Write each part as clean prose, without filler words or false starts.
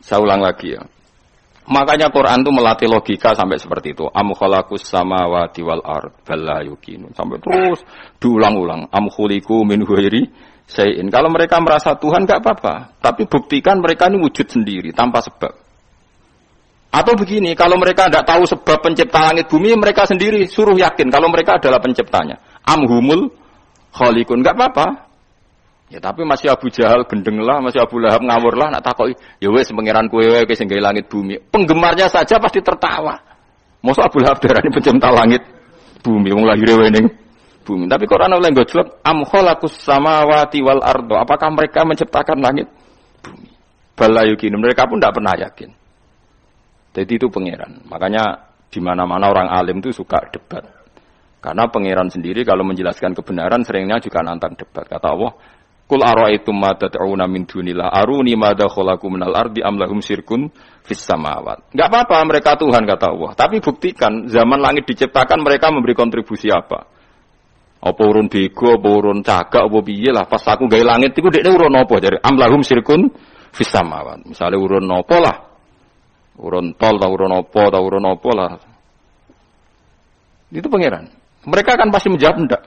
Saya ulang lagi ya. Makanya Quran itu melatih logika sampai seperti itu. Am khalaqus samawati wal ard bal la yuqinun. Sampai terus diulang-ulang. Am khuliqu min ghairi syai'in. Kalau mereka merasa Tuhan enggak apa-apa, tapi buktikan mereka ini wujud sendiri tanpa sebab. Atau begini, kalau mereka tidak tahu sebab pencipta langit bumi, mereka sendiri suruh yakin kalau mereka adalah penciptanya. Am humul khaliqun, enggak apa-apa. Ya tapi masih Abu Jahal gendeng lah, masih Abu Lahab ngawur lah, nak takoki, ya wes pangeran kowe wae sing gawe langit bumi. Penggemarnya saja pasti tertawa. Mosok Abu Lahab darani pencipta langit bumi, wong lahire wae ning bumi. Tapi Quran oleh ngojlok am khalaqus samawati wal ardo. Apakah mereka menciptakan langit bumi? Bala yukin, mereka pun tidak pernah yakin. Jadi itu pangeran. Makanya di mana-mana orang alim itu suka debat. Karena pangeran sendiri kalau menjelaskan kebenaran seringnya juga nantang debat. Kata Allah, Qul ara'aytum ma tad'una min dunillah aruni madza khalaqu minal ardi am lahum syirkun fis samawat. Enggak apa-apa mereka Tuhan kata Allah, tapi buktikan zaman langit diciptakan mereka memberi kontribusi apa? Apa urun bego, apa urun cagak, apa piye lah pas aku gawe langit iku dekne urun apa jare am lahum syirkun fis samawat. Misale urun apa lah? Urun tol ta urun apa lah. Itu pangeran. Mereka kan pasti menjawab enggak.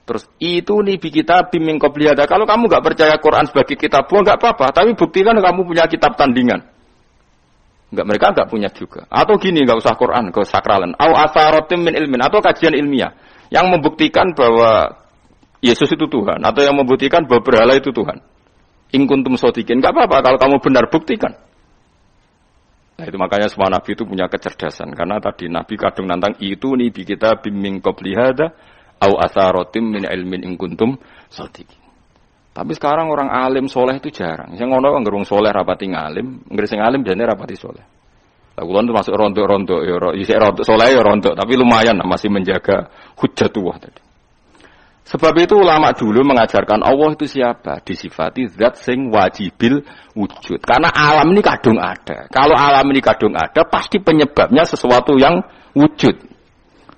Terus itu nih kita bimbing qobliyada. Kalau kamu enggak percaya Quran sebagai kitab, enggak apa-apa, tapi buktikan kamu punya kitab tandingan. Enggak, mereka enggak punya juga. Atau gini, enggak usah Quran, enggak sakralan. Au asaratim min ilmin, atau kajian ilmiah yang membuktikan bahwa Yesus itu Tuhan, atau yang membuktikan bahwa berhala itu Tuhan. In kuntum shodiqin, enggak apa-apa kalau kamu benar buktikan. Nah itu makanya semua nabi itu punya kecerdasan, karena tadi nabi kadung nantang itu nih kita bimbing qobliyada au asaratim min ilmin in kuntum shodiqin. Tapi sekarang orang alim soleh itu jarang. Sing ngono ngerung soleh rapati ngalim, nggre sing alim jane rapati soleh. Lah kula termasuk rontok-rontok ya isih rontok soleh ya rontok, tapi lumayan masih menjaga hujjatullah tadi. Sebab itu ulama dulu mengajarkan Allah itu siapa? Disifati zat sing wajibil wujud. Karena alam ini kadung ada. Kalau alam ini kadung ada, pasti penyebabnya sesuatu yang wujud.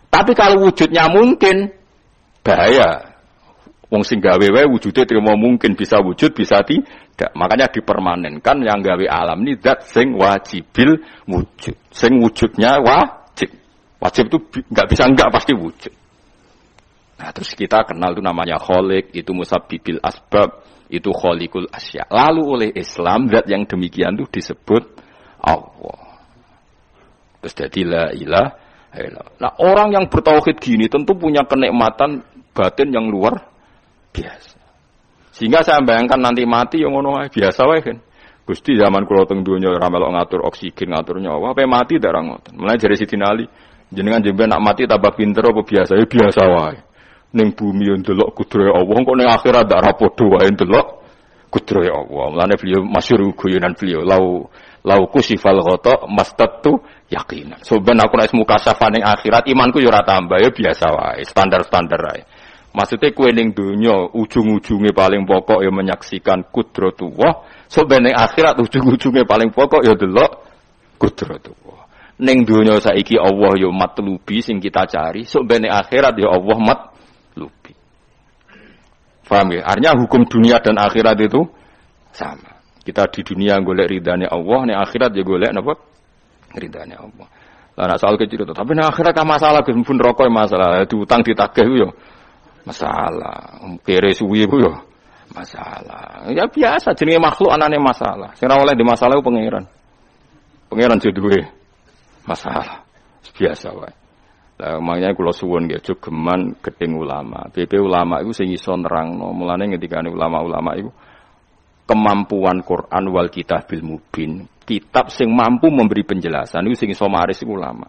Tapi kalau wujudnya mungkin bahaya. Wong sing gawe wae wujude trimo mungkin bisa wujud bisa tidak. Makanya dipermanenkan yang gawe alam ini zat sing wajibil wujud. Sing wujudnya wajib. Wajib itu enggak bisa enggak pasti wujud. Nah, terus kita kenal itu namanya khaliq, itu musabbibil asbab, itu khaliqul asya. Lalu oleh Islam zat yang demikian itu disebut Allah. Terus jadi la ilaha illallah. Nah, orang yang bertauhid gini tentu punya kenikmatan batin yang luar biasa. Sehingga saya bayangkan nanti mati yang ngono biasa wae kan. Gusti zaman kula teng donya ora melok ngatur oksigen, ngatur nyawa, ape mati ndak ra ngoten. Mulai dari Sidina Ali, jenengan jenengan nak mati tambah pinter apa biasa? Ya biasa wae. Ning bumi yo ndelok kudrahe Allah, kok ning akhirat ndak ra padha wae ndelok kudrahe Allah. Mulane beliau masyhur guyonan beliau, lau kusifal ghata mastatu yaqinan. So ben aku nek mukasafah ning akhirat imanku yo ora tambah, ya biasa wae, standar-standar wae. Maksudnya kue ning dunya ujung-ujunge paling pokok ya menyaksikan kudratullah, so ben ning akhirat ujung-ujunge paling pokok ya delok kudratullah. Ning dunya saiki Allah ya matlubi sing kita cari, so ben ning akhirat ya Allah matlubi. Paham ya? Artinya hukum dunia dan akhirat itu sama. Kita di dunia golek ridane Allah, ning akhirat ya golek napa? Ridane Allah. Lah nek soal kecil itu, tapi ning akhirat ka masalah Gus pun rokok masalah, diutang ditagih ku yo masalah, kere suwi ku yo masalah. Ya biasa jenenge makhluk anane masalah. Sing ora oleh di masalah ku pangeran. Pangeran duwe masalah. Biasa wae. Lah makanya kula suwun nggih aja geman gedeng ulama. BP ulama iku sing iso nerangno. Mulane ngendikane ulama-ulama iku kemampuan Quran wal kitabil mubin. Kitab sing mampu memberi penjelasan iku sing iso maris iku ulama.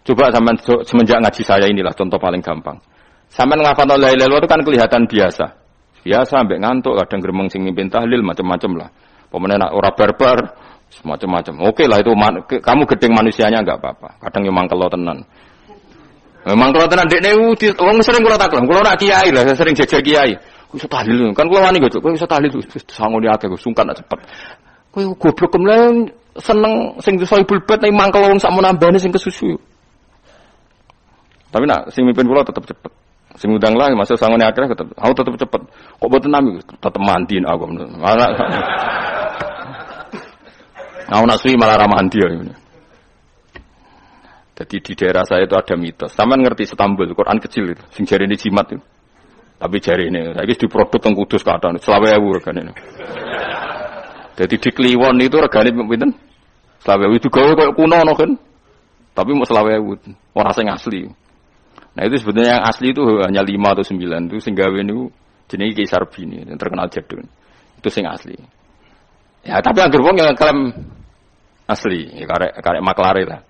Coba sampean semenjak ngaji saya inilah contoh paling gampang. Sampean ngafal la ilaha illallah itu kan kelihatan biasa. Biasa ambek ngantuk, kadang gremeng sing mimpin tahlil macam-macam lah. Pemene nak ora barbar semacam-macam. Oke lah itu kamu gedeng manusianya enggak apa-apa. Kadang yo mangkel tenan. Memang kalau tenan dekne wong sering kula takon, kula ora kiai lah, sering jejer kiai. Ku iso tahlil, kan kula wani kok, kowe iso tahlil sangone akeh kok sungkan cepet. Kowe goblok kemlen seneng sing soibul bet nek mangkel wong sak menambane sing kesusu. Tapi nak sing mimpin kula tetep cepet. Sing udang lah masuk sangone akeh tetep, aku tetep cepet. Kok boten nami tetep mandiin aku. Nah, nak suwi malah ramahan dia. Jadi di daerah saya itu ada mitos. Sampeyan ngerti Istanbul, Quran kecil itu, sing jarine jimat itu. Tapi jarine saiki diproduk teng Kudus kathah 20.000 regane. Jadi di Kliwon itu regane pinten? 20.000 itu gawe koyo kuno no kan. Tapi mau 20.000, ora sing asli. Nah itu sebetulnya yang asli itu hanya 5 atau 9 itu sing gawe niku jenenge Ki Sarbini yang terkenal jadul. Itu sing asli. Ya tapi anggere wong yang klaim asli, ya karek maklare lah.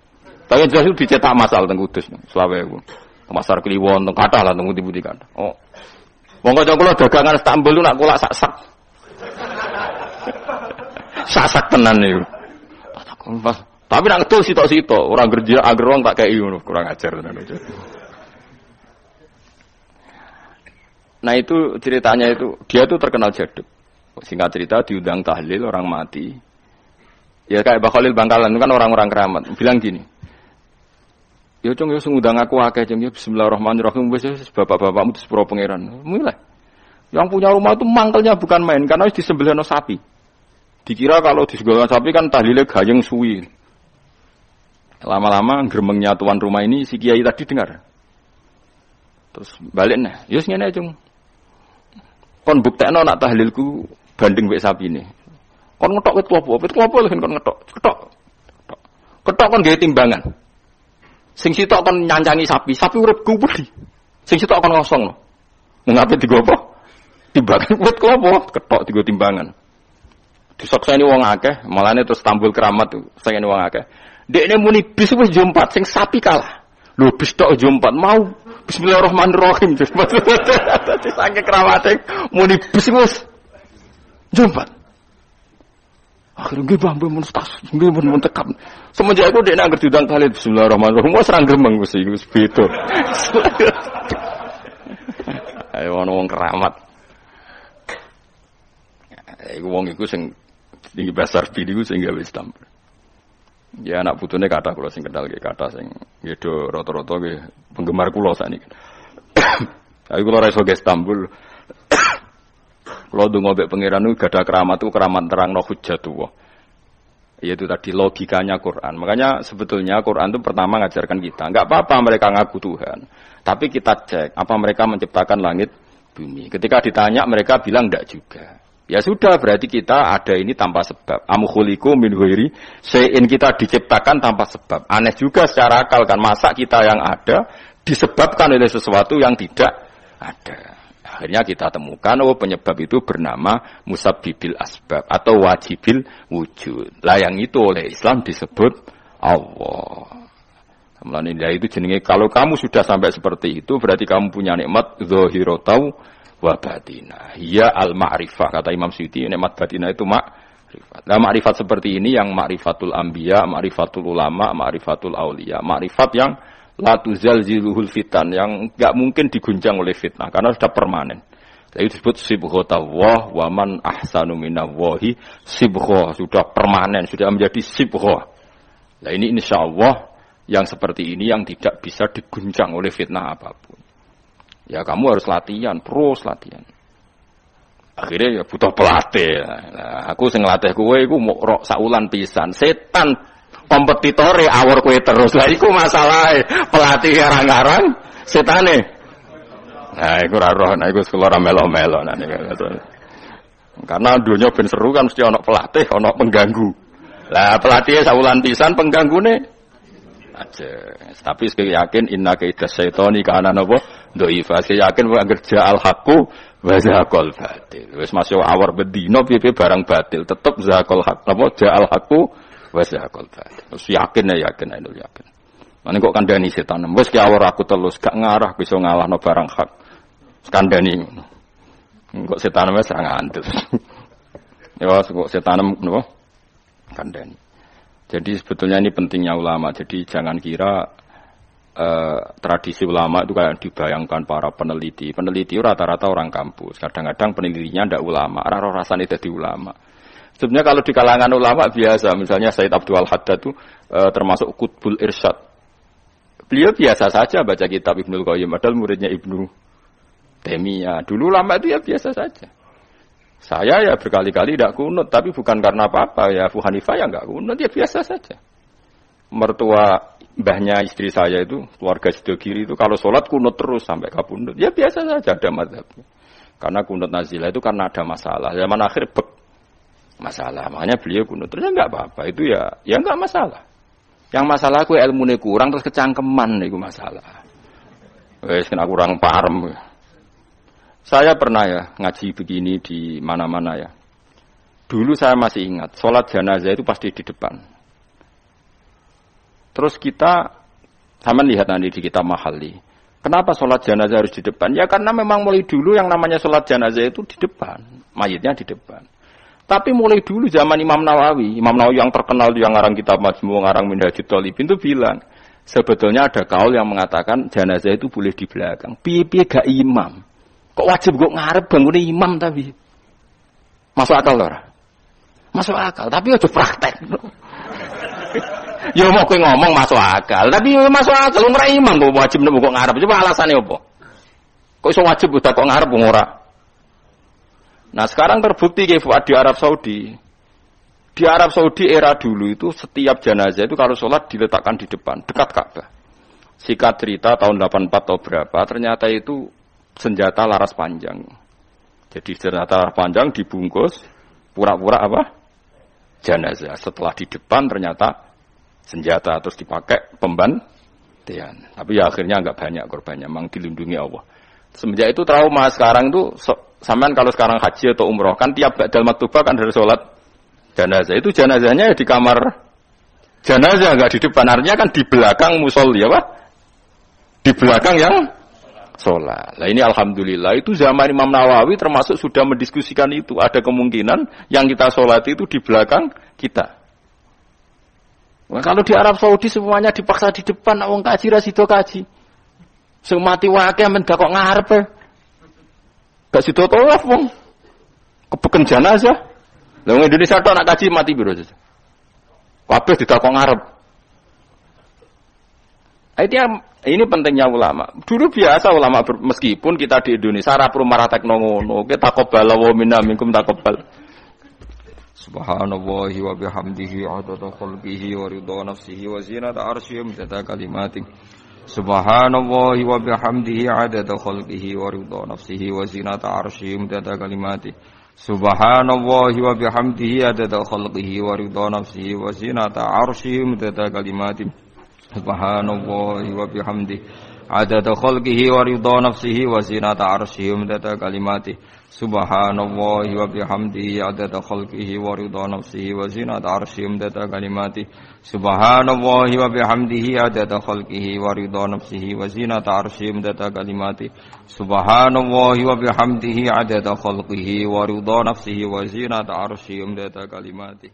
Tapi jelas itu dicetak masal teng Kudus 20.000. Pasar Kliwon teng kathah lah teng pundi-pundi kathah. Oh. Wong kanca kula dagangan Istanbul lu nak kulak sak-sak. Sak-sak tenan niku. Tapi nak ngedol sitok-sitok, orang kerja agar wong tak kei ngono, kurang ajar tenan aja. Nah itu ceritanya itu, dia tuh terkenal jaduk. Singkat cerita diundang tahlil orang mati. Ya kayak Mbah Khalil Bangkalan itu kan orang-orang keramat. Bilang gini, ya cung ya ngundang aku akeh cung ya bismillahirrahmanirrahim wis bapak-bapakmu di sepuro pangeran. Mulai. Yang punya rumah itu mangkelnya bukan main karena wis disembelihno sapi. Dikira kalau disembelihno sapi kan tahlile gayeng suwi. Lama-lama gremengnya tuan rumah ini si kiai tadi dengar. Terus balik nah, ya ngene cung. Kon buktekno nak tahlilku banding wek sapine. Kon ngetok wit klopo lho kon ngetok. Ketok kon gawe timbangan. Sing sitok kon nyancangi sapi urip kuburi. Sing sitok kon ngosongno. Ngapain digo apa? Timbangan wit klopo, ketok digo timbangan. Disakseni wong akeh, malane terus tambul keramat tuh, saking wong akeh. Dekne muni bis wis jompat sing sapi kalah. Lho bis tok jompat mau bismillahirrahmanirrahim. Dadi saking keramate muni bis wis jompat. Akhirnya gue bambu mustas, gue mun tekap. Semenjak itu dia nak diundang kali bismillahirrahmanirrahim. Wah serang gemeng gue sih, gue beto. Ayo wong keramat. Iku wong iku sing tinggi besar bini gue sing gawe Istanbul. Ya anak putune kata kula sing kenal nggih kata sing nggih do rata-rata nggih penggemar kula sakniki. Ayo kula ra iso ge Istanbul. Kalau donga mbek pangeran itu gada keramat itu keramat terangno hujjatullah. Yaitu tadi logikanya Quran. Makanya sebetulnya Quran itu pertama ngajarkan kita, enggak apa-apa mereka ngaku Tuhan. Tapi kita cek apa mereka menciptakan langit bumi. Ketika ditanya mereka bilang enggak juga. Ya sudah berarti kita ada ini tanpa sebab. Am khuliqu min ghairi syai'in, kita diciptakan tanpa sebab. Aneh juga secara akal kan, masa kita yang ada disebabkan oleh sesuatu yang tidak ada. Akhirnya kita temukan penyebab itu bernama musabbibil asbab atau wajibil wujud. Lah yang itu oleh Islam disebut Allah. Kemudian itu jenenge kalau kamu sudah sampai seperti itu berarti kamu punya nikmat zahiratan wa batinah. Ya al-ma'rifah kata Imam Suyuti, nikmat batinah itu ma'rifat. Nah, ma'rifat seperti ini yang ma'rifatul anbiya, ma'rifatul ulama, ma'rifatul auliya, ma'rifat yang la tuzalziluhul fitan, yang enggak mungkin diguncang oleh fitnah karena sudah permanen. Jadi disebut sibghatullah wa man ahsanu minallahi sibghah, sudah permanen, sudah menjadi sibghah. Nah ini insyaallah yang seperti ini yang tidak bisa diguncang oleh fitnah apapun. Ya kamu harus latihan, terus latihan. Akhirnya ya butuh pelatih. Nah, aku sing nglatih kowe iku mok rok saulan pisan. Setan kompetitore awor kowe terus. Lah iku masalahe. Pelatih arang-arang setane. Nah, iku ora roh, nah iku sekolah ora melo-melo nah niku. Karena dunia ben seru kan mesti ana pelatih, ana pengganggu. Lah pelatihnya saulan pisan, penggangune aja. Tapi sekali yakin inna kaidas syaitani kana napa dhaifa. Sekali yakin anggere ja'al haqqu wa zaqal batil. Wis masuk awar bedino piye barang batil tetep zaqal haqq napa ja'al haqqu wa zaqal batil. Terus yakin itu yakin. Mane kok kandhani setan. Wis ki awar aku telus gak ngarah bisa ngalahno barang hak. Kandhani ngono. Kok setan wis ra ngantuk. Ya kok setan napa kandhani. Jadi sebetulnya ini pentingnya ulama. Jadi jangan kira tradisi ulama itu kayak dibayangkan para peneliti. Peneliti rata-rata orang kampus. Kadang-kadang penelitinya ndak ulama. Orang rasanya jadi ulama. Sebenarnya kalau di kalangan ulama biasa. Misalnya Said Abdul Haddad itu termasuk Qutbul Irsyad. Beliau biasa saja baca kitab Ibnul Qayyim. Padahal muridnya Ibnu Taimiyah. Dulu ulama itu ya biasa saja. Saya ya berkali-kali tidak kunut, tapi bukan karena apa-apa. Ya Abu Hanifah ya enggak kunut, ya biasa saja. Mertua mbahnya istri saya itu, keluarga Sidogiri itu kalau sholat kunut terus sampai kabundut. Ya biasa saja ada mazhabnya. Karena kunut nazilah itu karena ada masalah. Zaman akhir masalah. Makanya beliau kunut terus ya enggak apa-apa. Itu ya enggak masalah. Yang masalah aku ilmunya kurang terus kecangkeman itu masalah. Wes kena kurang paham. Saya pernah ya ngaji begini di mana-mana ya. Dulu saya masih ingat, sholat jenazah itu pasti di depan. Terus kita, sama lihat nanti di kitab Mahali. Kenapa sholat jenazah harus di depan? Ya karena memang mulai dulu yang namanya sholat jenazah itu di depan. Mayitnya di depan. Tapi mulai dulu zaman Imam Nawawi yang terkenal yang ngarang kitab Majmu', ngarang Minhajul Thalibin itu bilang, sebetulnya ada kaul yang mengatakan jenazah itu boleh di belakang. Piye-piye gak imam. Kok wajib kok ngarep bangunnya imam tapi. Masuk akal ora? Masuk akal, tapi aja praktek. Ya mau kowe ngomong masuk akal, tapi masuk akal ora imam kok wajib kok ngarep. Coba alasannya apa? Kok iso wajib udah kok ngarep ora? Nah, sekarang terbukti di Arab Saudi. Di Arab Saudi era dulu itu setiap jenazah itu kalau sholat diletakkan di depan, dekat Ka'bah. Singkat cerita tahun 84 atau berapa, ternyata itu senjata laras panjang. Jadi senjata laras panjang dibungkus pura-pura apa? Jenazah. Setelah di depan ternyata senjata terus dipakai pembantian. Tapi ya akhirnya enggak banyak korbannya, memang dilindungi Allah. Semenjak itu trauma sekarang itu sampean kalau sekarang haji atau umroh kan tiap ba'dal maktubah kan harus sholat jenazah. Itu jenazahnya di kamar jenazah enggak di depan, artinya kan di belakang musolli apa? Di belakang yang sholat. Nah ini alhamdulillah itu zaman Imam Nawawi termasuk sudah mendiskusikan itu. Ada kemungkinan yang kita sholat itu di belakang kita. Nah, kalau di Arab Saudi semuanya dipaksa di depan, wong kaji rasido kaji. Sing mati wae mendak kok ngarepe. Gak sido tolaf wong. Kebeken jenazah. Lah wong Indonesia tok nak kaji mati piro saja. Kabeh didakok ngarep. Ini pentingnya ulama. Dulu biasa ulama meskipun kita di Indonesia ora perlu marah teknono, kita taqabbal wa minna minkum taqabbal. Subhanallahi wa bihamdihi adada khalqihi wa ridha nafsihi wa zinata arsyihi wa kalimatih. Subhanallahi wa bihamdihi adada khalqihi wa ridha nafsihi wa zinata arsyihi wa kalimatih. Subhanallahi wa bihamdihi adada khalqihi wa ridha nafsihi wa zinata arsyihi wa kalimatih. Subhanallahi wa bihamdihi adada khalqihi wa ridha nafsihi wa zinata arsyihi wa kalimatih. Subhanallahi wa bihamdihi adada khalqihi wa ridha nafsihi wa zinata arsyihi wa kalimatih. Subhanallahi wa bihamdihi adada khalqihi wa ridha nafsihi wa zinata arsyihi wa kalimatih. Subhanallahi wa bihamdihi adada khalqihi wa ridha nafsihi wa zinata arsyihi wa kalimatih.